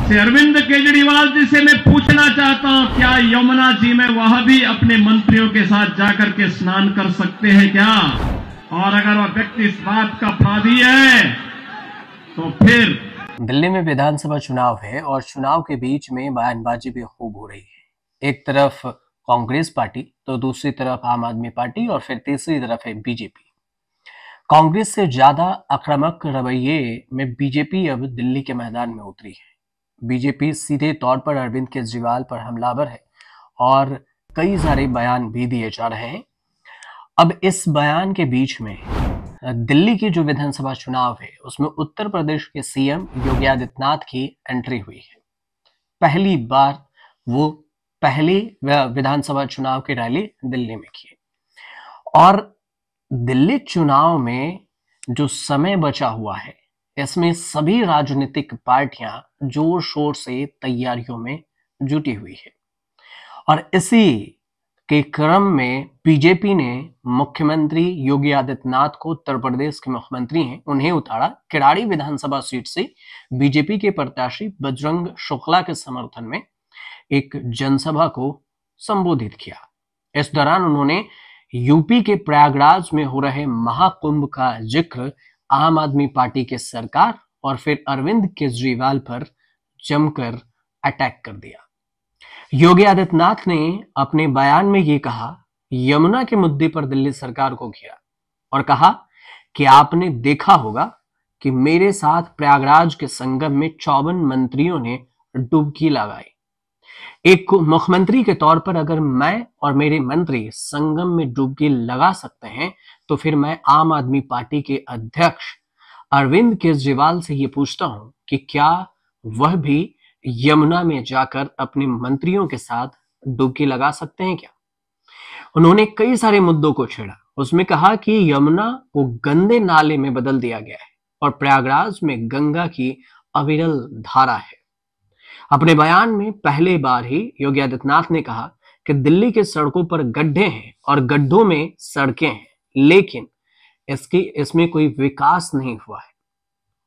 श्री अरविंद केजरीवाल जी से मैं पूछना चाहता हूं, क्या यमुना जी में वह भी अपने मंत्रियों के साथ जाकर के स्नान कर सकते हैं क्या? और अगर वह व्यक्ति इस बात का अपराधी है तो फिर दिल्ली में विधानसभा चुनाव है और चुनाव के बीच में बयानबाजी भी खूब हो रही है। एक तरफ कांग्रेस पार्टी तो दूसरी तरफ आम आदमी पार्टी और फिर तीसरी तरफ है बीजेपी। कांग्रेस से ज्यादा आक्रामक रवैये में बीजेपी अब दिल्ली के मैदान में उतरी है। बीजेपी सीधे तौर पर अरविंद केजरीवाल पर हमलावर है और कई सारे बयान भी दिए जा रहे हैं। अब इस बयान के बीच में दिल्ली की जो विधानसभा चुनाव है उसमें उत्तर प्रदेश के सीएम योगी आदित्यनाथ की एंट्री हुई है। पहली बार वो पहली विधानसभा चुनाव की रैली दिल्ली में की और दिल्ली चुनाव में जो समय बचा हुआ है इसमें सभी राजनीतिक पार्टियां जोर शोर से तैयारियों में जुटी हुई है और इसी के क्रम में बीजेपी ने मुख्यमंत्री योगी आदित्यनाथ को, उत्तर प्रदेश के मुख्यमंत्री हैं, उन्हें उतारा। किराड़ी विधानसभा सीट से बीजेपी के प्रत्याशी बजरंग शुक्ला के समर्थन में एक जनसभा को संबोधित किया। इस दौरान उन्होंने यूपी के प्रयागराज में हो रहे महाकुंभ का जिक्र, आम आदमी पार्टी के सरकार और फिर अरविंद केजरीवाल पर जमकर अटैक कर दिया। योगी आदित्यनाथ ने अपने बयान में ये कहा, यमुना के मुद्दे पर दिल्ली सरकार को घेरा और कहा कि आपने देखा होगा कि मेरे साथ प्रयागराज के संगम में 54 मंत्रियों ने डुबकी लगाई। एक मुख्यमंत्री के तौर पर अगर मैं और मेरे मंत्री संगम में डुबकी लगा सकते हैं तो फिर मैं आम आदमी पार्टी के अध्यक्ष अरविंद केजरीवाल से ये पूछता हूं कि क्या वह भी यमुना में जाकर अपने मंत्रियों के साथ डुबकी लगा सकते हैं क्या? उन्होंने कई सारे मुद्दों को छेड़ा। उसमें कहा कि यमुना को गंदे नाले में बदल दिया गया है और प्रयागराज में गंगा की अविरल धारा है। अपने बयान में पहले बार ही योगी आदित्यनाथ ने कहा कि दिल्ली के सड़कों पर गड्ढे हैं और गड्ढों में सड़कें हैं, लेकिन इसमें कोई विकास नहीं हुआ है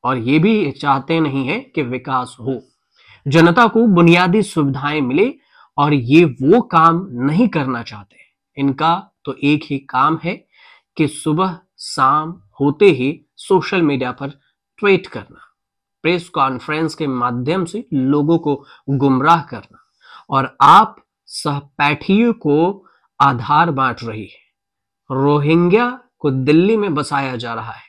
और ये भी चाहते नहीं है कि विकास हो, जनता को बुनियादी सुविधाएं मिले और ये वो काम नहीं करना चाहते। इनका तो एक ही काम है कि सुबह शाम होते ही सोशल मीडिया पर ट्वीट करना, प्रेस कॉन्फ्रेंस के माध्यम से लोगों को गुमराह करना और आप सहपाठियों को आधार बांट रही है। रोहिंग्या को दिल्ली में बसाया जा रहा है।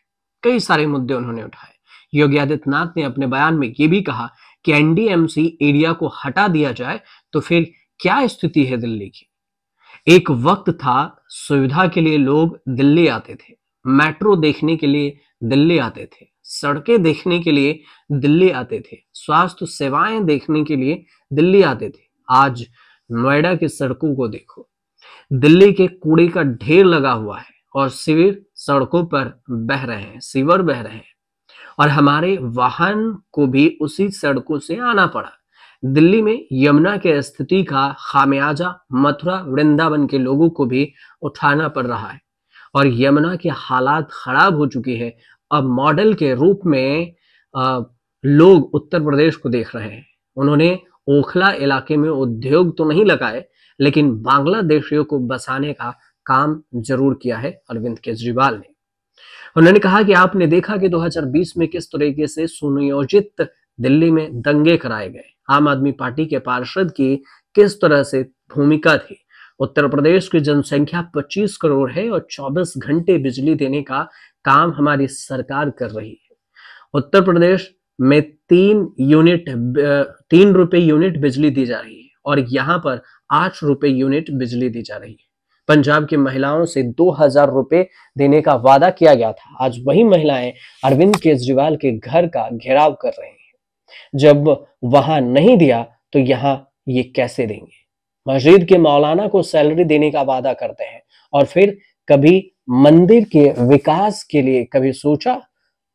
कई सारे मुद्दे उन्होंने उठाए। योगी आदित्यनाथ ने अपने बयान में यह भी कहा कि एनडीएमसी एरिया को हटा दिया जाए तो फिर क्या स्थिति है दिल्ली की। एक वक्त था सुविधा के लिए लोग दिल्ली आते थे, मेट्रो देखने के लिए दिल्ली आते थे, सड़कें देखने के लिए दिल्ली आते थे, स्वास्थ्य सेवाएं देखने के लिए दिल्ली आते थे। आज नोएडा की सड़कों को देखो, दिल्ली के कूड़े का ढेर लगा हुआ है और सीवर सड़कों पर बह रहे हैं, सीवर बह रहे हैं और हमारे वाहन को भी उसी सड़कों से आना पड़ा। दिल्ली में यमुना के स्थिति का खामियाजा मथुरा वृंदावन के लोगों को भी उठाना पड़ रहा है और यमुना के हालात खराब हो चुकी है। अब मॉडल के रूप में लोग उत्तर प्रदेश को देख रहे हैं। उन्होंने ओखला इलाके में उद्योग तो नहीं लगाए, लेकिन बांग्लादेशियों को बसाने का काम जरूर किया है अरविंद केजरीवाल ने। उन्होंने कहा कि आपने देखा कि 2020 में किस तरीके से सुनियोजित दिल्ली में दंगे कराए गए, आम आदमी पार्टी के पार्षद की किस तरह से भूमिका थी। उत्तर प्रदेश की जनसंख्या 25 करोड़ है और 24 घंटे बिजली देने का काम हमारी सरकार कर रही है। उत्तर प्रदेश में 3 रुपए यूनिट बिजली दी जा रही है और यहाँ पर 8 रुपए यूनिट बिजली दी जा रही है। पंजाब की महिलाओं से 2000 रुपए देने का वादा किया गया था। आज वही महिलाएं अरविंद केजरीवाल के घर का घेराव कर रही हैं। जब वहां नहीं दिया तो यहाँ ये कैसे देंगे। मस्जिद के मौलाना को सैलरी देने का वादा करते हैं और फिर कभी मंदिर के विकास के लिए कभी सोचा।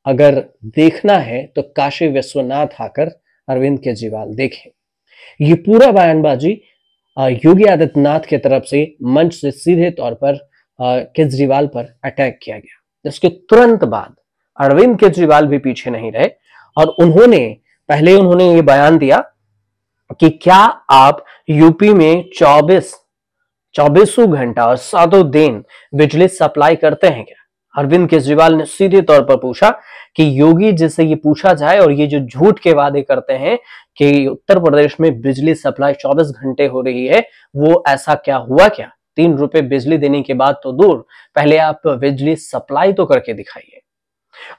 अगर देखना है तो काशी विश्वनाथ आकर अरविंद केजरीवाल देखें। ये पूरा बयानबाजी योगी आदित्यनाथ की तरफ से मंच से सीधे तौर पर केजरीवाल पर अटैक किया गया। इसके तुरंत बाद अरविंद केजरीवाल भी पीछे नहीं रहे और उन्होंने पहले उन्होंने ये बयान दिया कि क्या आप यूपी में 24 घंटा और 7 दिन बिजली सप्लाई करते हैं क्या? अरविंद केजरीवाल ने सीधे तौर पर पूछा कि योगी जी से ये पूछा जाए और ये जो झूठ के वादे करते हैं कि उत्तर प्रदेश में बिजली सप्लाई 24 घंटे हो रही है, वो ऐसा क्या हुआ क्या? 3 रुपए बिजली देने के बाद तो दूर, पहले आप बिजली सप्लाई तो करके दिखाइए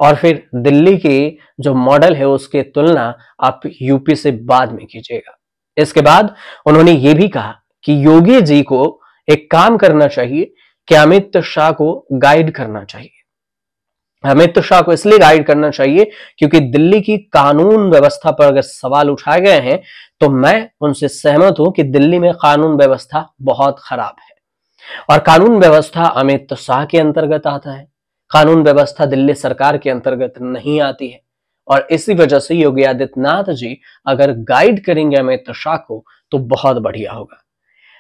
और फिर दिल्ली के जो मॉडल है उसके तुलना आप यूपी से बाद में कीजिएगा। इसके बाद उन्होंने ये भी कहा कि योगी जी को एक काम करना चाहिए कि अमित शाह को गाइड करना चाहिए। अमित शाह को इसलिए गाइड करना चाहिए क्योंकि दिल्ली की कानून व्यवस्था पर अगर सवाल उठाए गए हैं तो मैं उनसे सहमत हूं कि दिल्ली में कानून व्यवस्था बहुत खराब है और कानून व्यवस्था अमित शाह के अंतर्गत आता है, कानून व्यवस्था दिल्ली सरकार के अंतर्गत नहीं आती है और इसी वजह से योगी आदित्यनाथ जी अगर गाइड करेंगे अमित शाह को तो बहुत बढ़िया होगा।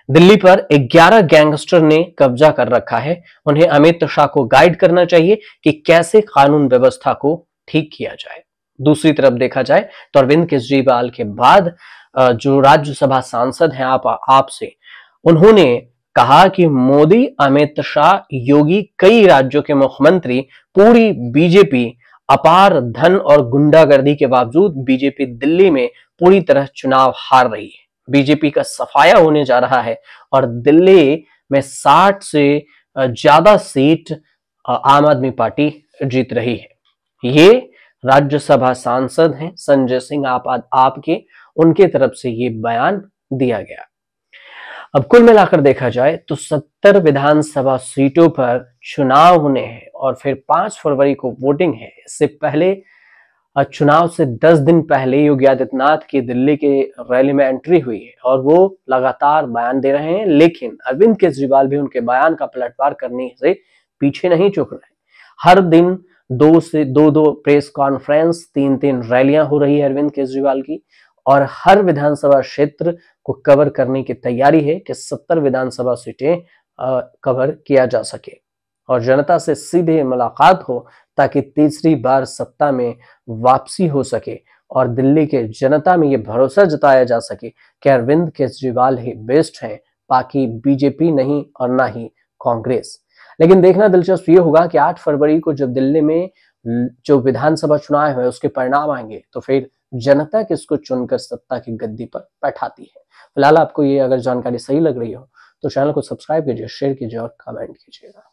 दिल्ली पर 11 गैंगस्टर ने कब्जा कर रखा है, उन्हें अमित शाह को गाइड करना चाहिए कि कैसे कानून व्यवस्था को ठीक किया जाए। दूसरी तरफ देखा जाए तो अरविंद केजरीवाल के बाद जो राज्यसभा सांसद हैं आपसे, उन्होंने कहा कि मोदी, अमित शाह, योगी, कई राज्यों के मुख्यमंत्री, पूरी बीजेपी अपार धन और गुंडागर्दी के बावजूद बीजेपी दिल्ली में पूरी तरह चुनाव हार रही है। बीजेपी का सफाया होने जा रहा है और दिल्ली में 60 से ज्यादा सीट आम आदमी पार्टी जीत रही है। ये राज्यसभा सांसद हैं संजय सिंह आपके, उनके तरफ से ये बयान दिया गया। अब कुल मिलाकर देखा जाए तो 70 विधानसभा सीटों पर चुनाव होने हैं और फिर 5 फरवरी को वोटिंग है। इससे पहले चुनाव से 10 दिन पहले योगी आदित्यनाथ की दिल्ली के रैली में एंट्री हुई है और वो लगातार बयान दे रहे हैं, लेकिन अरविंद केजरीवाल भी उनके बयान का पलटवार करने से पीछे नहीं चुक रहे। हर दिन 2 से 2 प्रेस कॉन्फ्रेंस, 3 रैलियां हो रही है अरविंद केजरीवाल की और हर विधानसभा क्षेत्र को कवर करने की तैयारी है कि 70 विधानसभा सीटें कवर किया जा सके और जनता से सीधे मुलाकात हो ताकि तीसरी बार सत्ता में वापसी हो सके और दिल्ली के जनता में ये भरोसा जताया जा सके कि अरविंद केजरीवाल ही बेस्ट हैं, बाकी बीजेपी नहीं और ना ही कांग्रेस। लेकिन देखना दिलचस्प ये होगा कि 8 फरवरी को जब दिल्ली में जो विधानसभा चुनाव है उसके परिणाम आएंगे तो फिर जनता किसको चुनकर सत्ता की गद्दी पर बैठाती है। फिलहाल आपको ये अगर जानकारी सही लग रही हो तो चैनल को सब्सक्राइब कीजिए, शेयर कीजिए और कमेंट कीजिएगा।